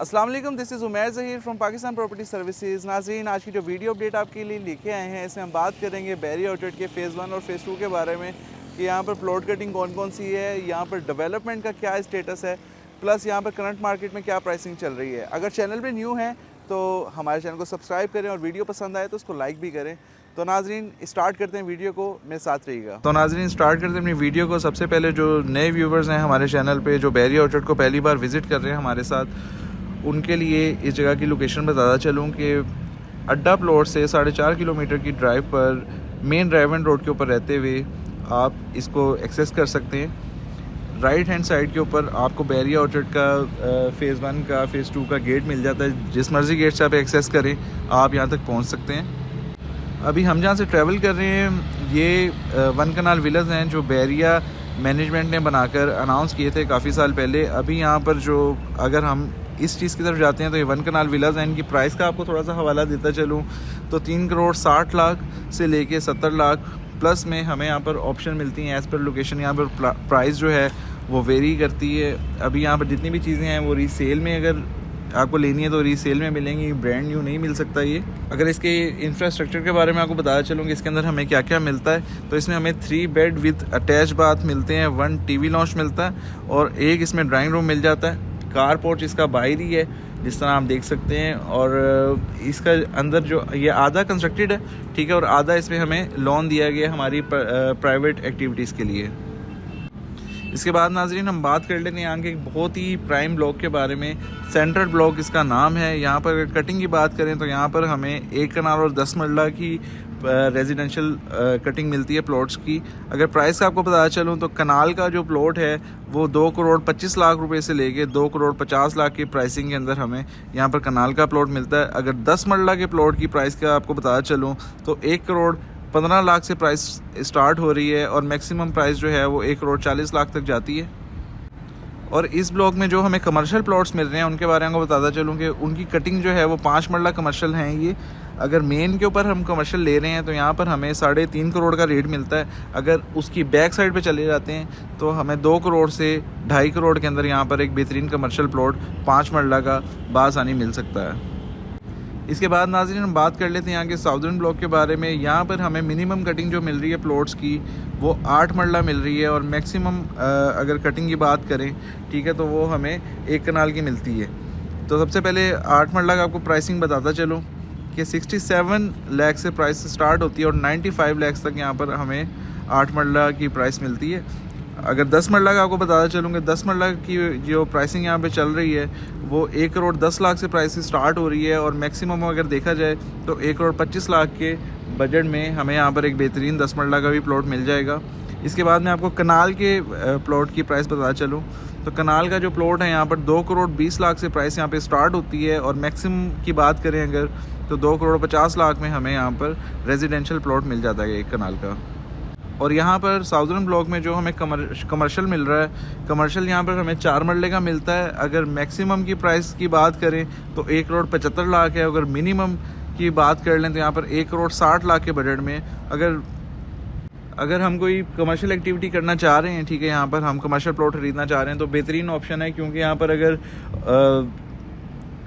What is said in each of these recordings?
अस्सलाम वालेकुम, this is Umair Zaheer from Pakistan property services. नाज़रीन, आज की जो वीडियो अपडेट आपके लिए लेके आए हैं, इसमें हम बात करेंगे बैरी आउटलेट के फ़ेज़ 1 और फ़ेज़ 2 के बारे में कि यहाँ पर प्लॉट कटिंग कौन कौन सी है, यहाँ पर डेवलपमेंट का क्या स्टेटस है, प्लस यहाँ पर करंट मार्केट में क्या प्राइसिंग चल रही है। अगर चैनल पर न्यू हैं तो हमारे चैनल को सब्सक्राइब करें और वीडियो पसंद आए तो उसको लाइक भी करें। तो नाजरीन, स्टार्ट करते हैं वीडियो को, मेरे साथ रहिएगा। तो नाजरीन, स्टार्ट करते हैं अपनी वीडियो को। सबसे पहले जो नए व्यूवर्स हैं हमारे चैनल पे, जो बैरी आउटलेट को पहली बार विज़िट कर रहे हैं हमारे साथ, उनके लिए इस जगह की लोकेशन बताता चलूँ कि अड्डा प्लॉट से 4.5 किलोमीटर की ड्राइव पर मेन ड्राइव एंड रोड के ऊपर रहते हुए आप इसको एक्सेस कर सकते हैं। राइट हैंड साइड के ऊपर आपको बैरी आउटलेट का फ़ेज़ 1 का फ़ेज़ 2 का गेट मिल जाता है। जिस मर्ज़ी गेट से आप एक्सेस करें आप यहाँ तक पहुँच सकते हैं। अभी हम जहाँ से ट्रैवल कर रहे हैं ये वन कनाल विलाज हैं जो बैरिया मैनेजमेंट ने बनाकर अनाउंस किए थे काफ़ी साल पहले। अभी यहाँ पर जो अगर हम इस चीज़ की तरफ जाते हैं तो ये वन कनाल विलाज हैं। इनकी प्राइस का आपको थोड़ा सा हवाला देता चलूँ तो 3 करोड़ 60 लाख से लेके 70 लाख प्लस में हमें यहाँ पर ऑप्शन मिलती हैं एज़ पर लोकेशन। यहाँ पर प्राइस जो है वो वेरी करती है। अभी यहाँ पर जितनी भी चीज़ें हैं वो रीसेल में अगर आपको लेनी है तो रीसेल में मिलेंगी, ब्रांड न्यू नहीं मिल सकता ये। अगर इसके इंफ्रास्ट्रक्चर के बारे में आपको बताया चलूँ कि इसके अंदर हमें क्या क्या मिलता है, तो इसमें हमें 3 बेड विद अटैच बाथ मिलते हैं, 1 टीवी लॉन्च मिलता है और एक इसमें ड्राइंग रूम मिल जाता है। कार पोर्च इसका बाहर ही है जिस तरह आप देख सकते हैं, और इसका अंदर जो ये आधा कंस्ट्रक्टेड है, ठीक है, और आधा इसमें हमें लोन दिया गया हमारी प्राइवेट एक्टिविटीज़ के लिए। इसके बाद नाजरीन हम बात कर लेते हैं यहाँ के एक बहुत ही प्राइम ब्लॉक के बारे में। सेंट्रल ब्लॉक इसका नाम है। यहाँ पर अगर कटिंग की बात करें तो यहाँ पर हमें 1 कनाल और 10 मरला की रेजिडेंशियल कटिंग मिलती है प्लॉट्स की। अगर प्राइस का आपको पता चलूँ तो कनाल का जो प्लॉट है वो 2 करोड़ 25 लाख रुपए से लेके 2 करोड़ 50 लाख की प्राइसिंग के अंदर हमें यहाँ पर कनाल का प्लॉट मिलता है। अगर 10 मरला के प्लॉट की प्राइस का आपको पता चलूँ तो 1 करोड़ 15 लाख से प्राइस स्टार्ट हो रही है और मैक्सिमम प्राइस जो है वो 1 करोड़ 40 लाख तक जाती है। और इस ब्लॉक में जो हमें कमर्शियल प्लॉट्स मिल रहे हैं उनके बारे में आपको बताता चलूँ कि उनकी कटिंग जो है वो 5 मरला कमर्शियल हैं ये। अगर मेन के ऊपर हम कमर्शियल ले रहे हैं तो यहाँ पर हमें 3.5 करोड़ का रेट मिलता है। अगर उसकी बैक साइड पे चले जाते हैं तो हमें 2 करोड़ से 2.5 करोड़ के अंदर यहाँ पर एक बेहतरीन कमर्शियल प्लॉट 5 मरला का बासानी मिल सकता है। इसके बाद नाज़रीन हम बात कर लेते हैं यहाँ के साउदर्न ब्लॉक के बारे में। यहाँ पर हमें मिनिमम कटिंग जो मिल रही है प्लॉट्स की वो 8 मरला मिल रही है और मैक्सिमम अगर कटिंग की बात करें, ठीक है, तो वो हमें 1 कनाल की मिलती है। तो सबसे पहले 8 मरला का आपको प्राइसिंग बताता चलूँ कि 67 लाख से प्राइस स्टार्ट होती है और 95 लाख तक यहाँ पर हमें 8 मरला की प्राइस मिलती है। अगर 10 मरला का आपको बताता चलूँ कि 10 मरला की जो प्राइसिंग यहाँ पे चल रही है वो 1 करोड़ 10 लाख से प्राइस स्टार्ट हो रही है और मैक्सिमम अगर देखा जाए तो 1 करोड़ 25 लाख के बजट में हमें यहाँ पर एक बेहतरीन 10 मरला का भी प्लॉट मिल जाएगा। इसके बाद मैं आपको कनाल के प्लॉट की प्राइस बताता चलूँ तो कनाल का जो प्लॉट है यहाँ पर 2 करोड़ 20 लाख से प्राइस यहाँ पर स्टार्ट होती है और मैक्सिमम की बात करें अगर तो 2 करोड़ 50 लाख में हमें यहाँ पर रेजिडेंशियल प्लॉट मिल जाता है 1 कनाल का। और यहाँ पर साउदर्न ब्लॉक में जो हमें कमर्शियल मिल रहा है, कमर्शियल यहाँ पर हमें 4 मरले का मिलता है। अगर मैक्सिमम की प्राइस की बात करें तो 1 करोड़ 75 लाख है। अगर मिनिमम की बात कर लें तो यहाँ पर 1 करोड़ 60 लाख के बजट में अगर हम कोई कमर्शियल एक्टिविटी करना चाह रहे हैं, ठीक है, यहाँ पर हम कमर्शियल प्लॉट खरीदना चाह रहे हैं तो बेहतरीन ऑप्शन है। क्योंकि यहाँ पर अगर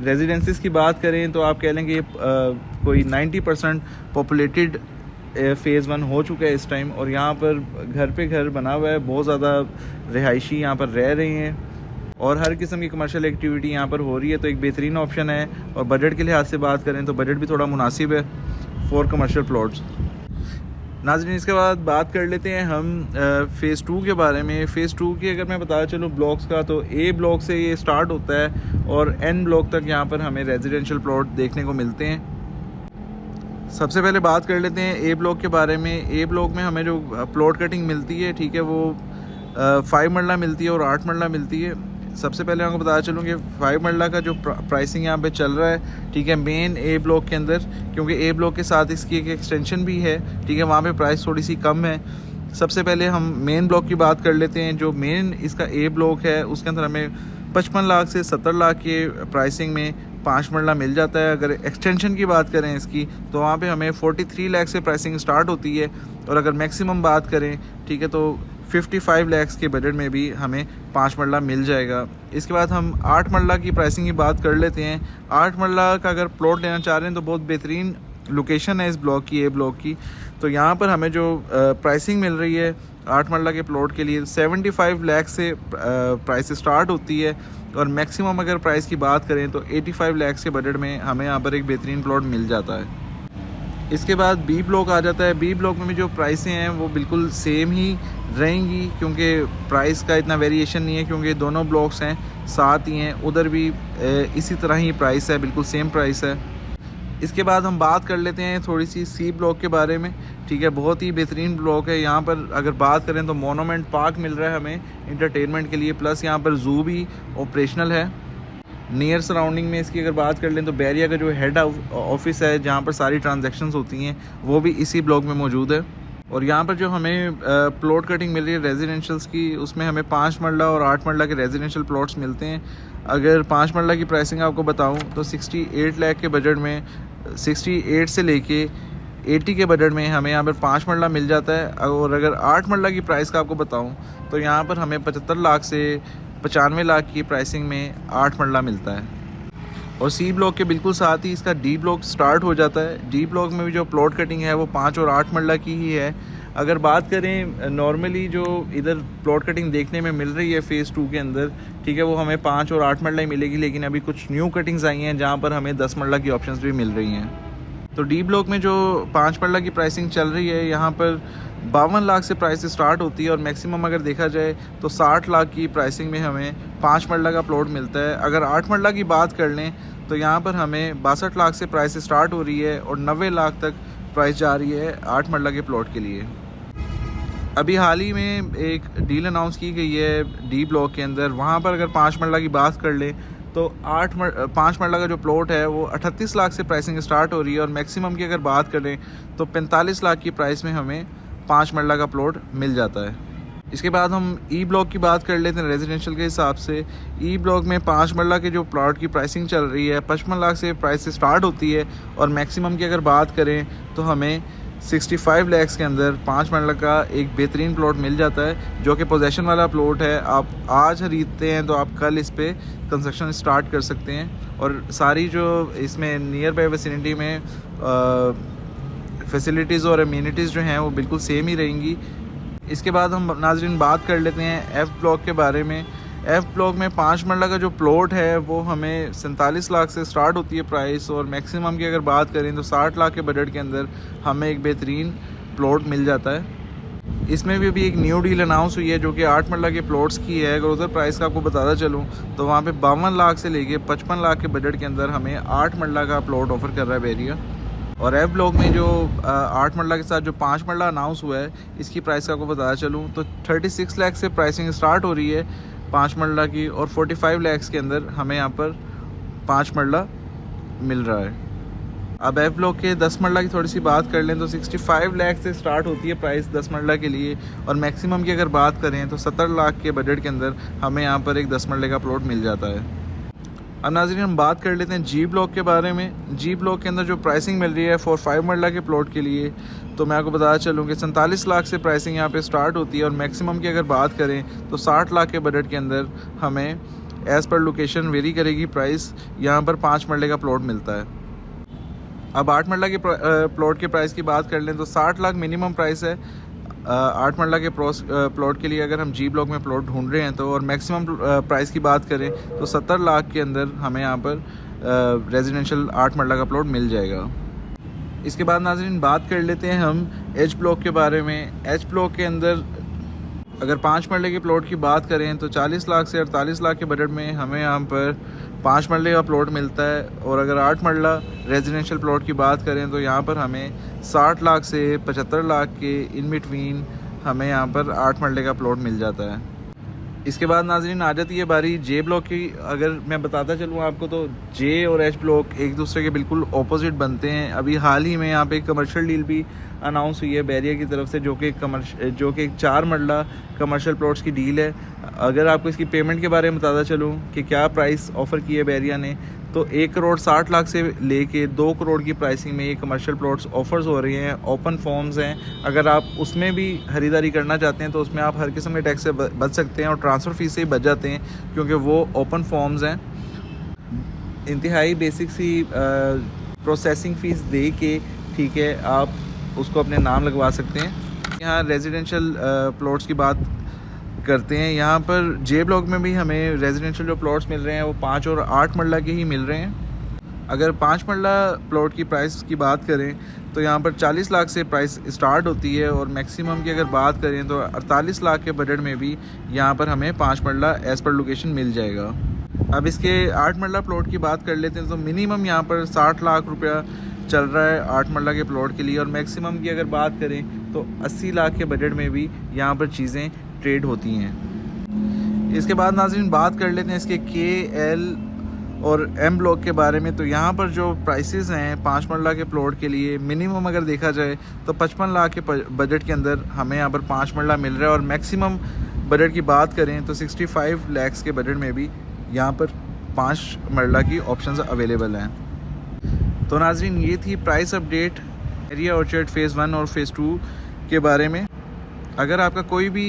रेजिडेंसीज की बात करें तो आप कह लें कि कोई 90% पॉपुलेटेड फ़ेज़ 1 हो चुका है इस टाइम और यहाँ पर घर पे घर बना हुआ है। बहुत ज़्यादा रिहायशी यहाँ पर रह रहे हैं और हर किस्म की कमर्शियल एक्टिविटी यहाँ पर हो रही है, तो एक बेहतरीन ऑप्शन है। और बजट के लिहाज से बात करें तो बजट भी थोड़ा मुनासिब है फॉर कमर्शियल प्लॉट्स। नाज़रीन, इसके बाद बात कर लेते हैं हम फ़ेज़ 2 के बारे में। फ़ेज़ 2 की अगर मैं बताया चलूँ ब्लॉक्स का तो ए ब्लॉक से ये स्टार्ट होता है और एन ब्लॉक तक यहाँ पर हमें रेजिडेंशियल प्लॉट देखने को मिलते हैं। सबसे पहले बात कर लेते हैं ए ब्लॉक के बारे में। ए ब्लॉक में हमें जो प्लॉट कटिंग मिलती है, ठीक है, वो 5 मरला मिलती है और 8 मरला मिलती है। सबसे पहले आपको बताया चलूँ कि 5 मरला का जो प्राइसिंग यहाँ पे चल रहा है, ठीक है, मेन ए ब्लॉक के अंदर, क्योंकि ए ब्लॉक के साथ इसकी एक एक्सटेंशन भी है, ठीक है, वहाँ पे प्राइस थोड़ी सी कम है। सबसे पहले हम मेन ब्लॉक की बात कर लेते हैं। जो मेन इसका ए ब्लॉक है उसके अंदर हमें 55 लाख से 70 लाख के प्राइसिंग में 5 मरला मिल जाता है। अगर एक्सटेंशन की बात करें इसकी तो वहाँ पे हमें 43 लाख से प्राइसिंग स्टार्ट होती है और अगर मैक्सिमम बात करें, ठीक है, तो 55 लाख के बजट में भी हमें 5 मरला मिल जाएगा। इसके बाद हम 8 मरला की प्राइसिंग की बात कर लेते हैं। 8 मरला का अगर प्लॉट लेना चाह रहे हैं तो बहुत बेहतरीन लोकेशन है इस ब्लॉक की, ए ब्लॉक की। तो यहाँ पर हमें जो प्राइसिंग मिल रही है 8 मरला के प्लॉट के लिए 75 लाख से प्राइस स्टार्ट होती है, और मैक्सिमम अगर प्राइस की बात करें तो 85 लाख के बजट में हमें यहाँ पर एक बेहतरीन प्लॉट मिल जाता है। इसके बाद बी ब्लॉक आ जाता है। बी ब्लॉक में भी जो प्राइसें हैं वो बिल्कुल सेम ही रहेंगी, क्योंकि प्राइस का इतना वेरिएशन नहीं है, क्योंकि दोनों ब्लॉक्स हैं साथ ही हैं। उधर भी इसी तरह ही प्राइस है, बिल्कुल सेम प्राइस है। इसके बाद हम बात कर लेते हैं थोड़ी सी सी ब्लॉक के बारे में। ठीक है, बहुत ही बेहतरीन ब्लॉक है। यहाँ पर अगर बात करें तो मोनूमेंट पार्क मिल रहा है हमें इंटरटेनमेंट के लिए, प्लस यहाँ पर ज़ू भी ऑपरेशनल है। नियर सराउंडिंग में इसकी अगर बात कर लें तो बैरिया का जो हेड ऑफिस है जहाँ पर सारी ट्रांजैक्शंस होती हैं वो भी इसी ब्लॉक में मौजूद है। और यहाँ पर जो हमें प्लॉट कटिंग मिल रही है रेजिडेंशल्स की, उसमें हमें 5 मरला और 8 मरला के रेजिडेंशियल प्लॉट्स मिलते हैं। अगर 5 मरला की प्राइसिंग आपको बताऊँ तो 68 लाख के बजट में 68 से लेके 80 के बजट में हमें यहाँ पर 5 मरला मिल जाता है। और अगर 8 मरला की प्राइस का आपको बताऊँ तो यहाँ पर हमें 75 लाख से 95 लाख की प्राइसिंग में 8 मरला मिलता है। और सी ब्लॉक के बिल्कुल साथ ही इसका डी ब्लॉक स्टार्ट हो जाता है। डी ब्लॉक में भी जो प्लॉट कटिंग है वो 5 और 8 मरला की ही है। अगर बात करें नॉर्मली जो इधर प्लॉट कटिंग देखने में मिल रही है फ़ेज़ 2 के अंदर, ठीक है, वो हमें 5 और 8 मरला ही मिलेगी, लेकिन अभी कुछ न्यू कटिंग्स आई हैं जहाँ पर हमें 10 मरला की ऑप्शंस भी मिल रही हैं। तो डी ब्लॉक में जो 5 मरला की प्राइसिंग चल रही है यहाँ पर 52 लाख से प्राइस स्टार्ट होती है, और मैक्सिमम अगर देखा जाए तो 60 लाख की प्राइसिंग में हमें 5 मरला का प्लॉट मिलता है। अगर 8 मरला की बात कर लें तो यहाँ पर हमें 62 लाख से प्राइस स्टार्ट हो रही है और 90 लाख तक प्राइस जा रही है 8 मरला के प्लॉट के लिए। अभी हाल ही में एक डील अनाउंस की गई है डी ब्लॉक के अंदर। वहाँ पर अगर 5 मरला की बात कर लें तो 5 मरला का जो प्लॉट है वो 38 लाख से प्राइसिंग स्टार्ट हो रही है, और मैक्सिमम की अगर बात करें तो 45 लाख की प्राइस में हमें 5 मरला का प्लॉट मिल जाता है। इसके बाद हम ई ब्लॉक की बात कर लेते हैं रेजिडेंशियल के हिसाब से। ई ब्लॉक में 5 मरला के जो प्लॉट की प्राइसिंग चल रही है 55 लाख से प्राइस स्टार्ट होती है, और मैक्सिमम की अगर बात करें तो हमें 65 लाख के अंदर 5 मरला का एक बेहतरीन प्लॉट मिल जाता है, जो कि पोजेशन वाला प्लॉट है। आप आज खरीदते हैं तो आप कल इस पर कंस्ट्रक्शन स्टार्ट कर सकते हैं, और सारी जो इसमें नियर बाय विसिनिटी में फैसिलिटीज़ और अम्यूनिटीज़ जो हैं वो बिल्कुल सेम ही रहेंगी। इसके बाद हम नाज़रीन बात कर लेते हैं एफ़ ब्लॉक के बारे में। एफ़ ब्लॉक में 5 मरला का जो प्लॉट है वो हमें 47 लाख से स्टार्ट होती है प्राइस, और मैक्सिमम की अगर बात करें तो 60 लाख के बजट के अंदर हमें एक बेहतरीन प्लॉट मिल जाता है। इसमें भी अभी एक न्यू डील अनाउंस हुई है जो कि 8 मरला के प्लॉट्स की है। अगर उधर प्राइस का आपको बताता चलूँ तो वहाँ पे 52 लाख से लेके 55 लाख के बजट के अंदर हमें 8 मरला का प्लॉट ऑफ़र कर रहा है बैरिया। और एफ ब्लॉक में जो 8 मरला के साथ जो 5 मरला अनाउंस हुआ है इसकी प्राइस का आपको बताता चलूँ तो 36 लाख से प्राइसिंग स्टार्ट हो रही है 5 मरला की, और 45 लाख के अंदर हमें यहाँ पर 5 मरला मिल रहा है। अब एफ ब्लॉक के 10 मरला की थोड़ी सी बात कर लें तो 65 लाख से स्टार्ट होती है प्राइस 10 मरला के लिए, और मैक्सिमम की अगर बात करें तो 70 लाख के बजट के अंदर हमें यहाँ पर एक 10 मरले का प्लॉट मिल जाता है। अब नाज़रीन हम बात कर लेते हैं जी ब्लॉक के बारे में। जी ब्लॉक के अंदर जो प्राइसिंग मिल रही है 5 मरला के प्लॉट के लिए, तो मैं आपको बताना चलूँ कि 47 लाख से प्राइसिंग यहाँ पे स्टार्ट होती है, और मैक्सिमम की अगर बात करें तो 60 लाख के बजट के अंदर हमें एज़ पर लोकेशन वेरी करेगी प्राइस, यहाँ पर 5 मरले का प्लॉट मिलता है। अब 8 मरला के प्लॉट के प्राइस की बात कर लें तो 60 लाख मिनिमम प्राइस है 8 मरला के प्लॉट के लिए अगर हम जी ब्लॉक में प्लॉट ढूंढ रहे हैं तो, और मैक्सिमम प्राइस की बात करें तो 70 लाख के अंदर हमें यहाँ पर रेजिडेंशियल 8 मरला का प्लॉट मिल जाएगा। इसके बाद नाज़रीन बात कर लेते हैं हम एच ब्लॉक के बारे में। एच ब्लॉक के अंदर अगर 5 मरले के प्लॉट की बात करें तो 40 लाख से 48 लाख के बजट में हमें यहाँ पर 5 मरले का प्लॉट मिलता है, और अगर 8 मरला रेजिडेंशियल प्लॉट की बात करें तो यहाँ पर हमें 60 लाख से 75 लाख के इन बिटवीन हमें यहाँ पर 8 मरले का प्लॉट मिल जाता है। इसके बाद नाज़रीन आ जाती है बारी जे ब्लॉक की। अगर मैं बताता चलूँ आपको तो जे और एच ब्लॉक एक दूसरे के बिल्कुल ऑपोजिट बनते हैं। अभी हाल ही में यहाँ पे एक कमर्शियल डील भी अनाउंस हुई है बैरिया की तरफ से, जो कि एक 4 मरला कमर्शियल प्लॉट्स की डील है। अगर आपको इसकी पेमेंट के बारे में बताता चलूँ कि क्या प्राइस ऑफ़र की है बैरिया ने, तो 1,60,00,000 से लेके 2 करोड़ की प्राइसिंग में ये कमर्शियल प्लॉट्स ऑफर्स हो रही हैं। ओपन फॉर्म्स हैं, अगर आप उसमें भी ख़रीदारी करना चाहते हैं तो उसमें आप हर किस्म के टैक्स से बच सकते हैं और ट्रांसफ़र फ़ीस से ही बच जाते हैं, क्योंकि वो ओपन फॉर्म्स हैं। इंतहाई बेसिक सी प्रोसेसिंग फ़ीस दे के, ठीक है, आप उसको अपने नाम लगवा सकते हैं। यहाँ रेजिडेंशियल प्लॉट्स की बात करते हैं। यहाँ पर जे ब्लॉक में भी हमें रेजिडेंशियल जो प्लॉट्स मिल रहे हैं वो 5 और 8 मरला के ही मिल रहे हैं। अगर 5 मरला प्लॉट की प्राइस की बात करें तो यहाँ पर 40 लाख से प्राइस स्टार्ट होती है, और मैक्सिमम की अगर बात करें तो 48 लाख के बजट में भी यहाँ पर हमें 5 मरला एज़ पर लोकेशन मिल जाएगा। अब इसके 8 मरला प्लॉट की बात कर लेते हैं तो मिनिमम यहाँ पर 60 लाख रुपया चल रहा है 8 मरला के प्लॉट के लिए, और मैक्सिमम की अगर बात करें तो 80 लाख के बजट में भी यहाँ पर चीज़ें ट्रेड होती हैं। इसके बाद नाज़रीन बात कर लेते हैं इसके के, एल और एम ब्लॉक के बारे में। तो यहाँ पर जो प्राइसेस हैं 5 मरला के प्लॉट के लिए, मिनिमम अगर देखा जाए तो 55 लाख के बजट के अंदर हमें यहाँ पर 5 मरला मिल रहा है, और मैक्सिमम बजट की बात करें तो 65 लाख के बजट में भी यहाँ पर 5 मरला की ऑप्शंस अवेलेबल हैं। तो नाज़रीन ये थी price update Bahria Orchard phase 1 और फ़ेज़ 2 के बारे में। अगर आपका कोई भी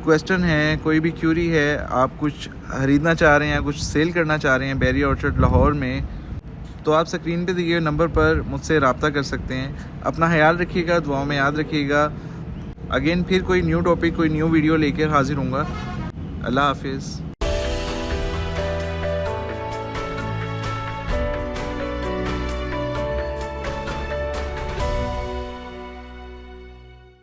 क्वेश्चन है, कोई भी क्यूरी है, आप कुछ ख़रीदना चाह रहे हैं या कुछ सेल करना चाह रहे हैं बैरिया ऑर्चर्ड लाहौर में, तो आप स्क्रीन पे दिए नंबर पर मुझसे रब्ता कर सकते हैं। अपना ख्याल रखिएगा, दुआओं में याद रखिएगा। अगेन फिर कोई न्यू टॉपिक, कोई न्यू वीडियो लेकर हाजिर होऊंगा। अल्लाह हाफिज़।